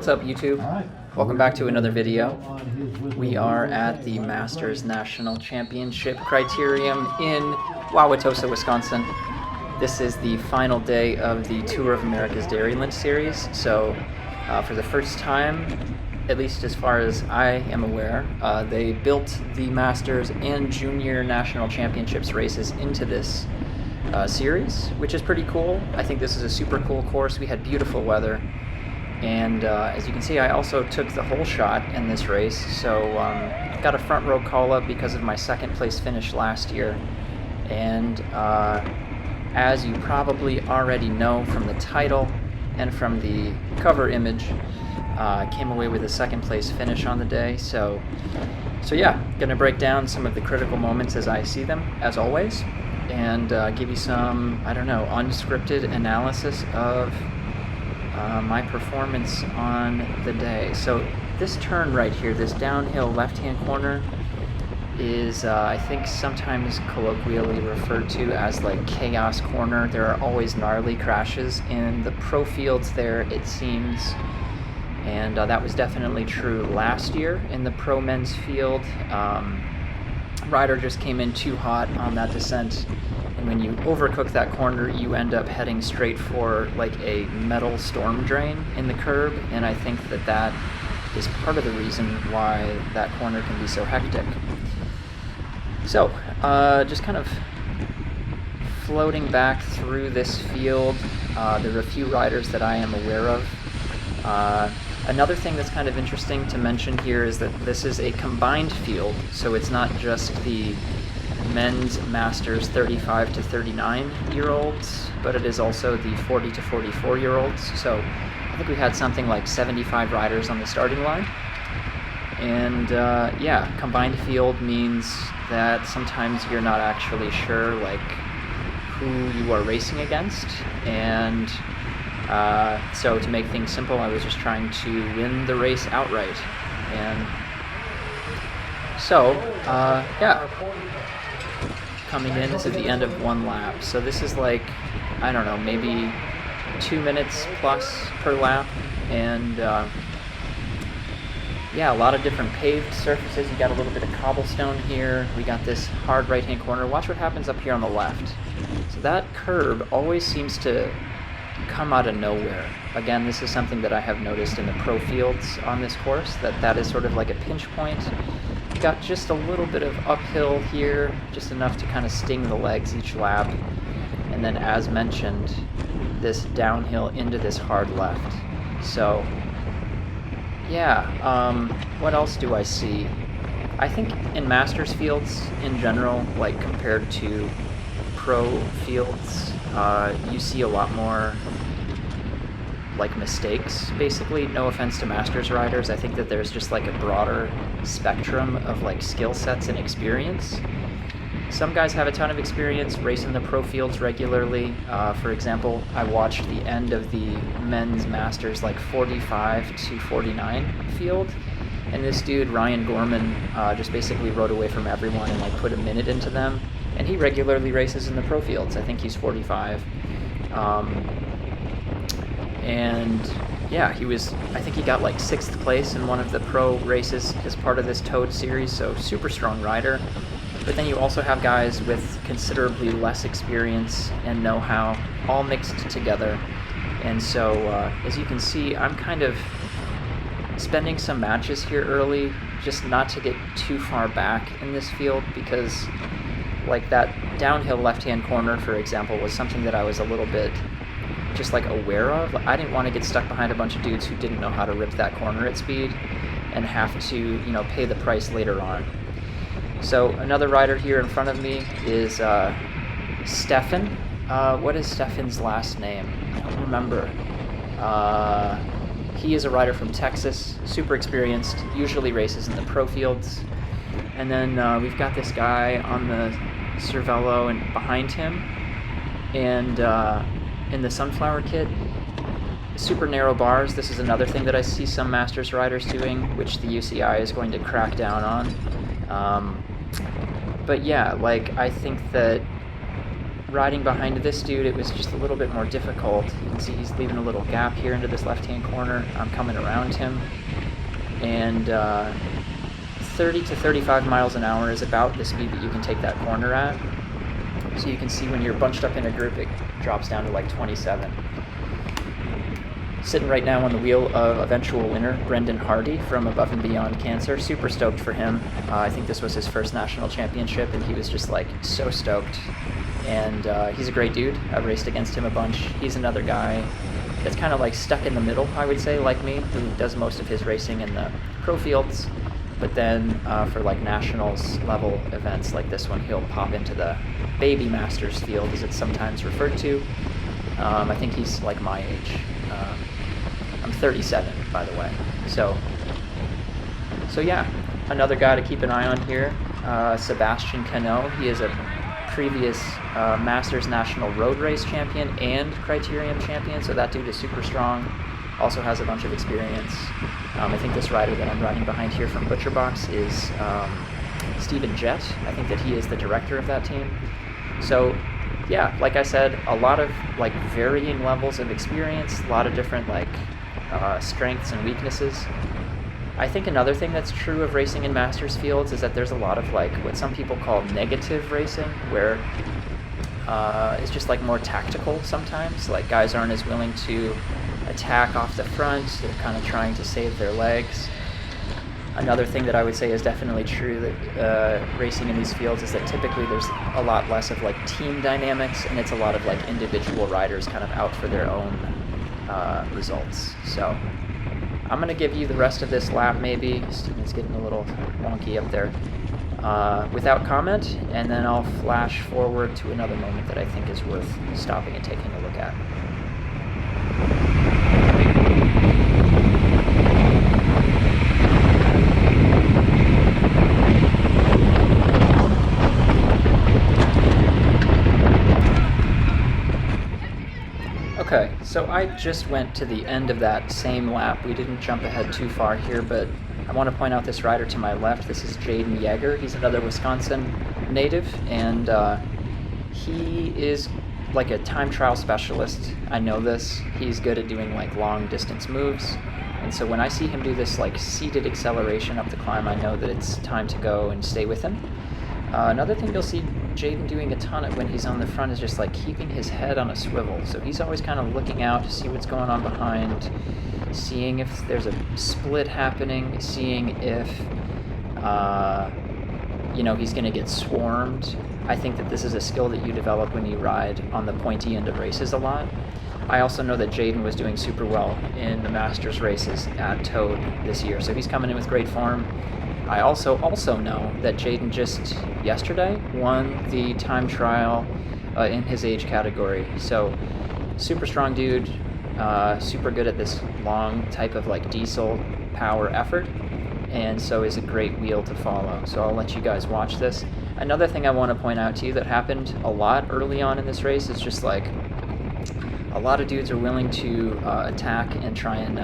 What's up, YouTube? Welcome back to another video. We are at the Masters National Championship Criterium in Tosa, Wisconsin. This is the final day of the Tour of America's Dairyland series. So for the first time, at least as far as I am aware, they built the Masters and Junior National Championships races into this series, which is pretty cool. I think this is a super cool course. We had beautiful weather, and as you can see, I also took the whole shot in this race, so got a front row call up because of my second place finish last year. And as you probably already know from the title and from the cover image, came away with a second place finish on the day. So yeah, gonna break down some of the critical moments as I see them, as always, and give you some, I don't know, unscripted analysis of my performance on the day. So this turn right here, this downhill left-hand corner, is I think sometimes colloquially referred to as like chaos corner. There are always gnarly crashes in the pro fields there, it seems. And that was definitely true last year in the pro men's field. Rider just came in too hot on that descent, and when you overcook that corner, you end up heading straight for like a metal storm drain in the curb, and I think that that is part of the reason why that corner can be so hectic. So just kind of floating back through this field, there are a few riders that I am aware of. Another thing that's kind of interesting to mention here is that this is a combined field, so it's not just the men's Masters 35 to 39 year olds, but it is also the 40 to 44 year olds. So I think we had something like 75 riders on the starting line. And yeah, combined field means that sometimes you're not actually sure like who you are racing against, and so to make things simple, I was just trying to win the race outright. And so yeah, coming in, this is the end of one lap, so this is like, I don't know, maybe 2 minutes plus per lap. And yeah, a lot of different paved surfaces. You got a little bit of cobblestone here. We got this hard right hand corner. Watch what happens up here on the left. So that curb always seems to come out of nowhere. Again, this is something that I have noticed in the pro fields on this course, that is sort of like a pinch point. Got just a little bit of uphill here, just enough to kind of sting the legs each lap, and then, as mentioned, this downhill into this hard left. So yeah, what else do I see? I think in Masters fields in general, like compared to pro fields, you see a lot more like mistakes, basically. No offense to Masters riders, I think that there's just like a broader spectrum of like skill sets and experience. Some guys have a ton of experience racing the pro fields regularly. For example, I watched the end of the men's Masters like 45 to 49 field, and this dude Ryan Gorman just basically rode away from everyone and like put a minute into them, and he regularly races in the pro fields. I think he's 45. And yeah, I think he got like 6th place in one of the pro races as part of this Toad series, so super strong rider. But then you also have guys with considerably less experience and know-how all mixed together. And so as you can see, I'm kind of spending some matches here early just not to get too far back in this field, because like that downhill left-hand corner, for example, was something that I was a little bit just like aware of. I didn't want to get stuck behind a bunch of dudes who didn't know how to rip that corner at speed and have to, you know, pay the price later on. So another rider here in front of me is Stefan. What is Stefan's last name? I don't remember. He is a rider from Texas, super experienced, usually races in the pro fields. And then we've got this guy on the Cervelo and behind him, and in the Sunflower kit, super narrow bars. This is another thing that I see some Masters riders doing, which the UCI is going to crack down on. But yeah, like I think that riding behind this dude, it was just a little bit more difficult. You can see he's leaving a little gap here into this left-hand corner. I'm coming around him, and 30 to 35 miles an hour is about the speed that you can take that corner at. So you can see when you're bunched up in a group, it drops down to like 27. Sitting right now on the wheel of eventual winner Brendan Hardy from Above and Beyond Cancer. Super stoked for him. I think this was his first national championship, and he was just like so stoked. And he's a great dude. I've raced against him a bunch. He's another guy that's kind of like stuck in the middle, I would say, like me, who does most of his racing in the pro fields. But then for like nationals level events like this one, he'll pop into the baby masters field, as it's sometimes referred to. I think he's like my age. I'm 37, by the way. So yeah, another guy to keep an eye on here, Sebastian Cano. He is a previous Masters National Road Race champion and Criterium champion, so that dude is super strong. Also has a bunch of experience. I think this rider that I'm riding behind here from ButcherBox is Stephen Jett. I think that he is the director of that team. So yeah, like I said, a lot of like varying levels of experience, a lot of different like strengths and weaknesses. I think another thing that's true of racing in Masters fields is that there's a lot of like what some people call negative racing, where it's just like more tactical sometimes. Like guys aren't as willing to attack off the front, they're kind of trying to save their legs. Another thing that I would say is definitely true that racing in these fields is that typically there's a lot less of like team dynamics, and it's a lot of like individual riders kind of out for their own results. So I'm going to give you the rest of this lap maybe. Steven's getting a little wonky up there. Without comment, and then I'll flash forward to another moment that I think is worth stopping and taking a look at. Okay, so I just went to the end of that same lap. We didn't jump ahead too far here, but I want to point out this rider to my left. This is Jaden Yeager. He's another Wisconsin native, and he is like a time trial specialist. I know this. He's good at doing like long distance moves, and so when I see him do this like seated acceleration up the climb, I know that it's time to go and stay with him. Another thing you'll see Jaden doing a ton of when he's on the front is just like keeping his head on a swivel. So he's always kind of looking out to see what's going on behind, seeing if there's a split happening, seeing if he's going to get swarmed. I think that this is a skill that you develop when you ride on the pointy end of races a lot. I also know that Jaden was doing super well in the Masters races at Toad this year, so he's coming in with great form. I also know that Jaden just yesterday won the time trial in his age category. So super strong dude, super good at this long type of like diesel power effort, and so is a great wheel to follow. So I'll let you guys watch this. Another thing I want to point out to you that happened a lot early on in this race is just like a lot of dudes are willing to attack and try and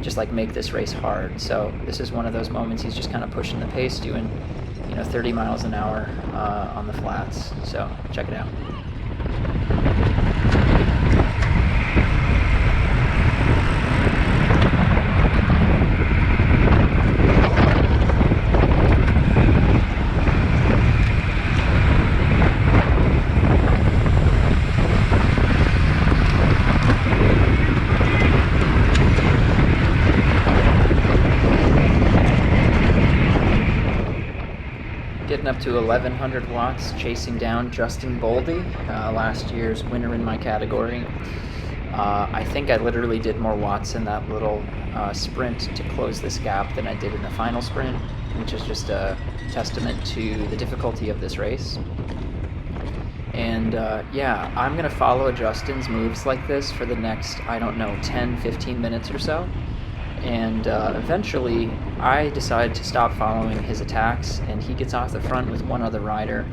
just like make this race hard. So this is one of those moments he's just kind of pushing the pace, doing 30 miles an hour on the flats. So check it out. Getting up to 1100 watts, chasing down Justin Boldy, last year's winner in my category. I think I literally did more watts in that little sprint to close this gap than I did in the final sprint, which is just a testament to the difficulty of this race. And yeah, I'm going to follow Justin's moves like this for the next, 10-15 minutes or so. And eventually I decide to stop following his attacks, and he gets off the front with one other rider,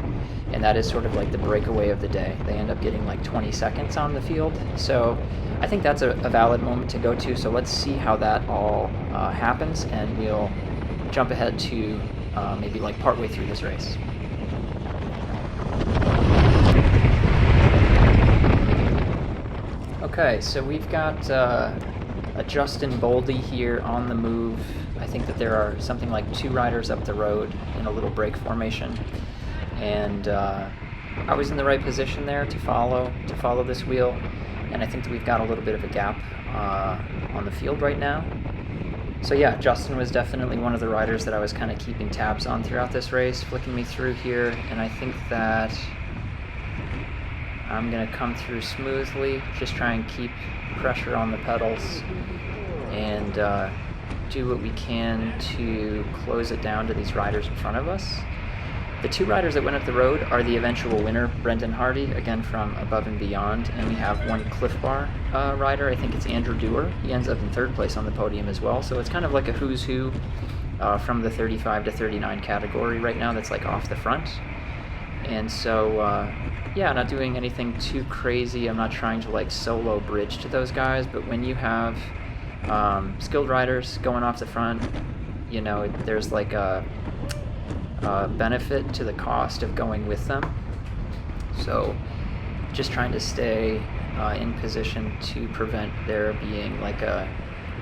and that is sort of like the breakaway of the day. They end up getting like 20 seconds on the field, so I think that's a valid moment to go to. So let's see how that all happens, and we'll jump ahead to maybe like partway through this race. Okay, so we've got a Justin Boldy here on the move. I think that there are something like 2 riders up the road in a little break formation, and I was in the right position there to follow this wheel, and I think that we've got a little bit of a gap on the field right now. So yeah, Justin was definitely one of the riders that I was kind of keeping tabs on throughout this race, flicking me through here, and I think that I'm going to come through smoothly, just try and keep pressure on the pedals, and do what we can to close it down to these riders in front of us. The 2 riders that went up the road are the eventual winner, Brendan Hardy, again from Above and Beyond, and we have one Cliff Bar rider, I think it's Andrew Dewar. He ends up in 3rd place on the podium as well, so it's kind of like a who's who from the 35 to 39 category right now that's like off the front. And so, yeah, not doing anything too crazy. I'm not trying to like solo bridge to those guys, but when you have skilled riders going off the front, you know, there's like a benefit to the cost of going with them. So just trying to stay in position to prevent there being like a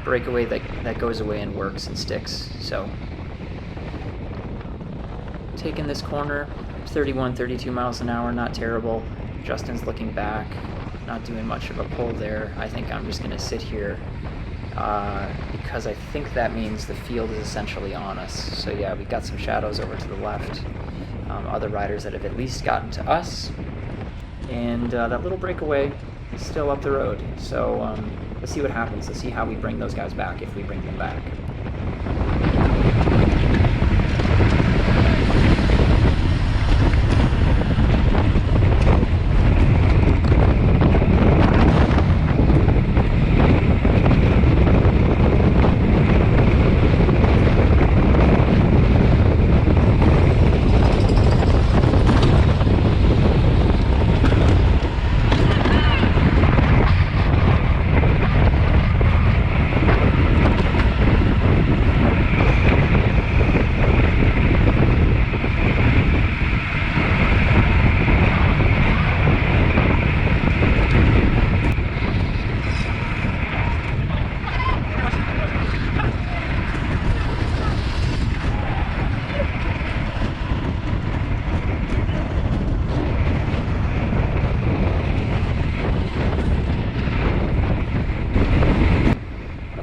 breakaway that goes away and works and sticks. So taking this corner, 31, 32 miles an hour, not terrible. Justin's looking back, not doing much of a pull there. I think I'm just going to sit here because I think that means the field is essentially on us. So yeah, we've got some shadows over to the left, other riders that have at least gotten to us, and that little breakaway is still up the road. So let's see what happens. Let's see how we bring those guys back, if we bring them back.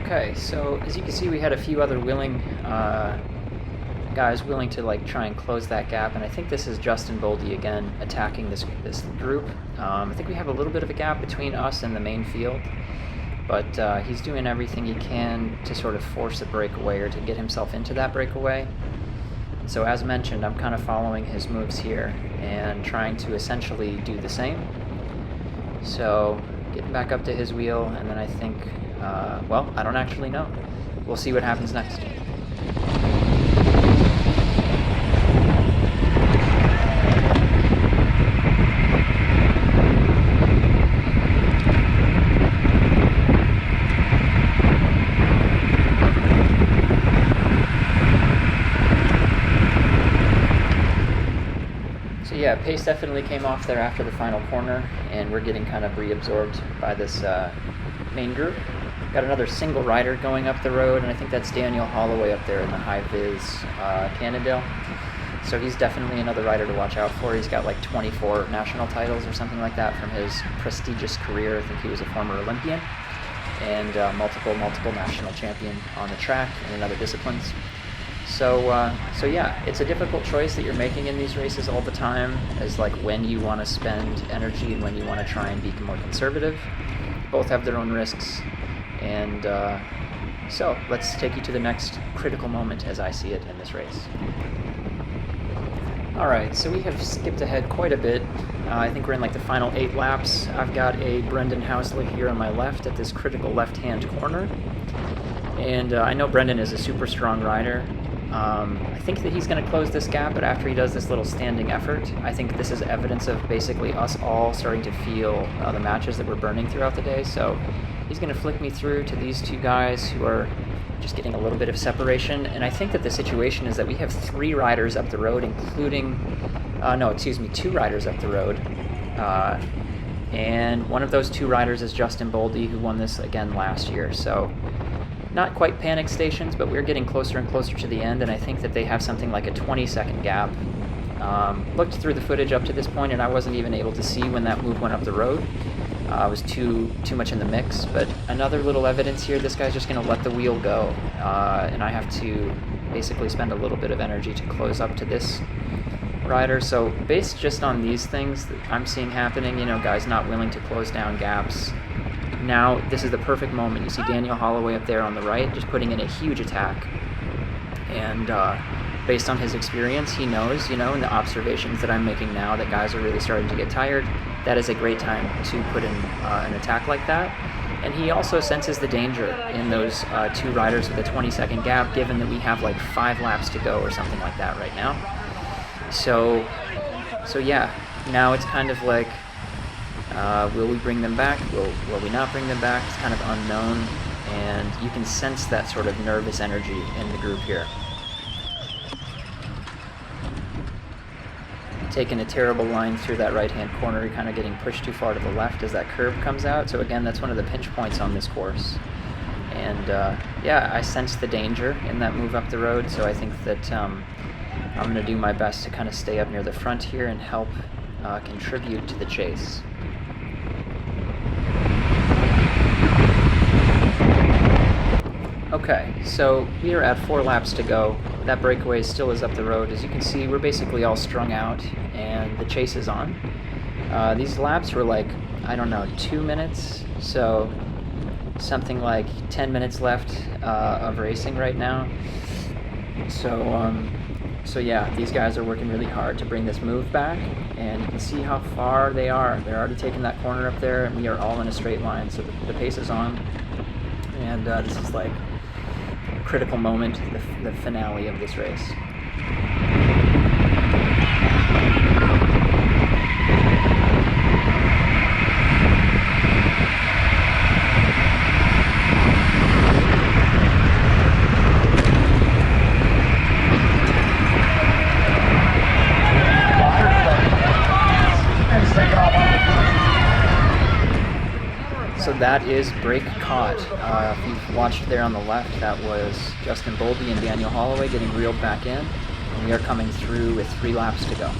Okay, so as you can see, we had a few other willing guys willing to like try and close that gap, and I think this is Justin Boldy again attacking this group. I think we have a little bit of a gap between us and the main field, but he's doing everything he can to sort of force a breakaway or to get himself into that breakaway. So as mentioned, I'm kind of following his moves here and trying to essentially do the same. So getting back up to his wheel, and then I think well, I don't actually know. We'll see what happens next. So yeah, pace definitely came off there after the final corner, and we're getting kind of reabsorbed by this main group. Got another single rider going up the road, and I think that's Daniel Holloway up there in the high vis Cannondale. So he's definitely another rider to watch out for. He's got like 24 national titles or something like that from his prestigious career. I think he was a former Olympian and multiple national champion on the track and in other disciplines. So yeah, it's a difficult choice that you're making in these races all the time, as like when you want to spend energy and when you want to try and be more conservative. Both have their own risks. And so let's take you to the next critical moment as I see it in this race. Alright, so we have skipped ahead quite a bit. I think we're in like the final 8 laps. I've got a Brendan Housley here on my left at this critical left-hand corner. And I know Brendan is a super strong rider. I think that he's going to close this gap, but after he does this little standing effort, I think this is evidence of basically us all starting to feel the matches that we're burning throughout the day. So he's going to flick me through to these 2 guys who are just getting a little bit of separation. And I think that the situation is that we have 3 riders up the road, including, 2 riders up the road, And one of those two riders is Justin Boldy, who won this again last year. So not quite panic stations, but we're getting closer and closer to the end, and I think that they have something like a 20-second gap. Looked through the footage up to this point, and I wasn't even able to see when that move went up the road. I was too much in the mix, but another little evidence here, this guy's just going to let the wheel go, and I have to basically spend a little bit of energy to close up to this rider. So based just on these things that I'm seeing happening, you know, guys not willing to close down gaps. Now this is the perfect moment. You see Daniel Holloway up there on the right just putting in a huge attack, and based on his experience, he knows, you know, and the observations that I'm making now, that guys are really starting to get tired. That is a great time to put in an attack like that. And he also senses the danger in those two riders with a 20-second gap, given that we have like 5 laps to go or something like that right now. So yeah, now it's kind of like, will we bring them back? Will we not bring them back? It's kind of unknown, and you can sense that sort of nervous energy in the group here. Taking a terrible line through that right-hand corner, you're kind of getting pushed too far to the left as that curb comes out. So again, that's one of the pinch points on this course. And yeah, I sense the danger in that move up the road, so I think that I'm going to do my best to kind of stay up near the front here and help contribute to the chase. Okay, so we are at 4 laps to go. That breakaway still is up the road. As you can see, we're basically all strung out, and the chase is on. These laps were like, I don't know, 2 minutes, so something like 10 minutes left of racing right now. So yeah, these guys are working really hard to bring this move back, and you can see how far they are. They're already taking that corner up there, and we are all in a straight line, so the pace is on. And this is like a critical moment, the finale of this race. So that is break caught. If you've watched there on the left, that was Justin Boldy and Daniel Holloway getting reeled back in. And we are coming through with 3 laps to go.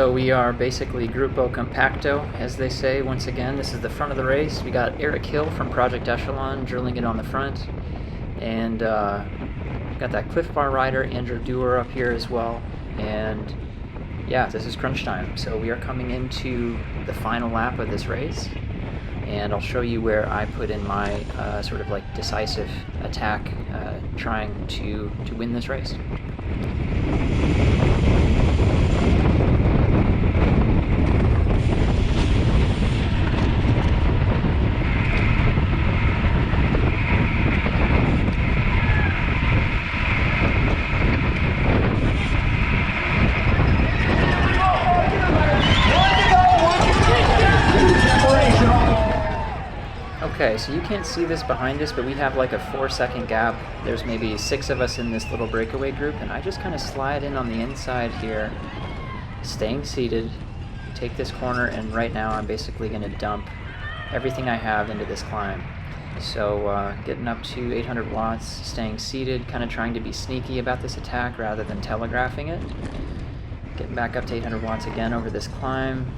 So we are basically Grupo Compacto, as they say. Once again, this is the front of the race. We got Eric Hill from Project Echelon drilling it on the front, and got that Cliff Bar rider, Andrew Dewar, up here as well. And yeah, this is crunch time. So we are coming into the final lap of this race, and I'll show you where I put in my sort of like decisive attack, trying to win this race. Okay, so you can't see this behind us, but we have like a 4-second gap. There's maybe 6 of us in this little breakaway group, and I just kind of slide in on the inside here, staying seated, take this corner, and right now I'm basically going to dump everything I have into this climb. So getting up to 800 watts, staying seated, kind of trying to be sneaky about this attack rather than telegraphing it. Getting back up to 800 watts again over this climb.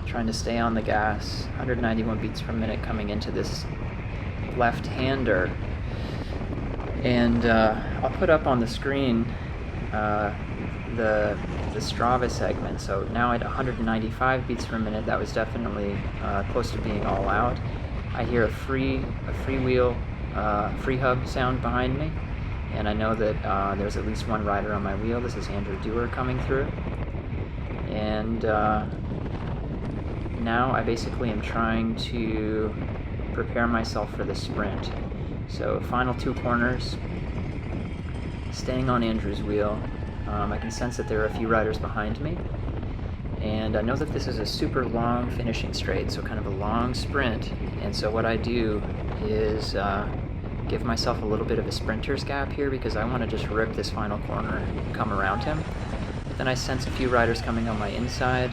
Trying to stay on the gas, 191 beats per minute coming into this left-hander. And I'll put up on the screen the Strava segment. So now at 195 beats per minute, that was definitely close to being all out. I hear a free wheel, free hub sound behind me, and I know that there's at least one rider on my wheel. This is Andrew Dewar coming through. And now I basically am trying to prepare myself for the sprint. So final 2 corners, staying on Andrew's wheel. I can sense that there are a few riders behind me, and I know that this is a super long finishing straight, so kind of a long sprint. And so what I do is give myself a little bit of a sprinter's gap here, because I want to just rip this final corner and come around him. But then I sense a few riders coming on my inside.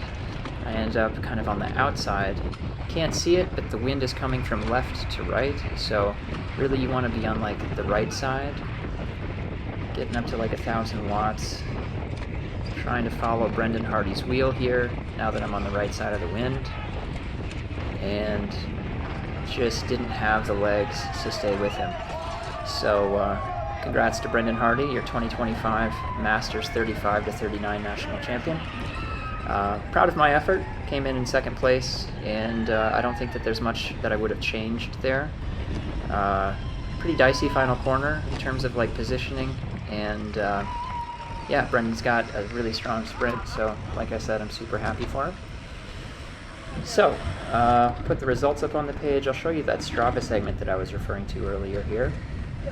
I end up kind of on the outside. Can't see it, but the wind is coming from left to right, so really you want to be on like the right side. Getting up to like 1,000 watts. Trying to follow Brendan Hardy's wheel here, now that I'm on the right side of the wind. And just didn't have the legs to stay with him. So congrats to Brendan Hardy, your 2025 Masters 35-39 national champion. Proud of my effort, came in 2nd place, and I don't think that there's much that I would have changed there. Pretty dicey final corner in terms of like positioning, and yeah, Brendan's got a really strong sprint, so like I said, I'm super happy for him. So, put the results up on the page. I'll show you that Strava segment that I was referring to earlier here.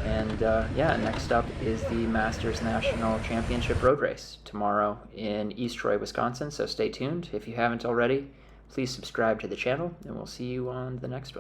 And yeah, next up is the Masters National Championship Road Race tomorrow in East Troy, Wisconsin. So stay tuned. If you haven't already, please subscribe to the channel, and we'll see you on the next one.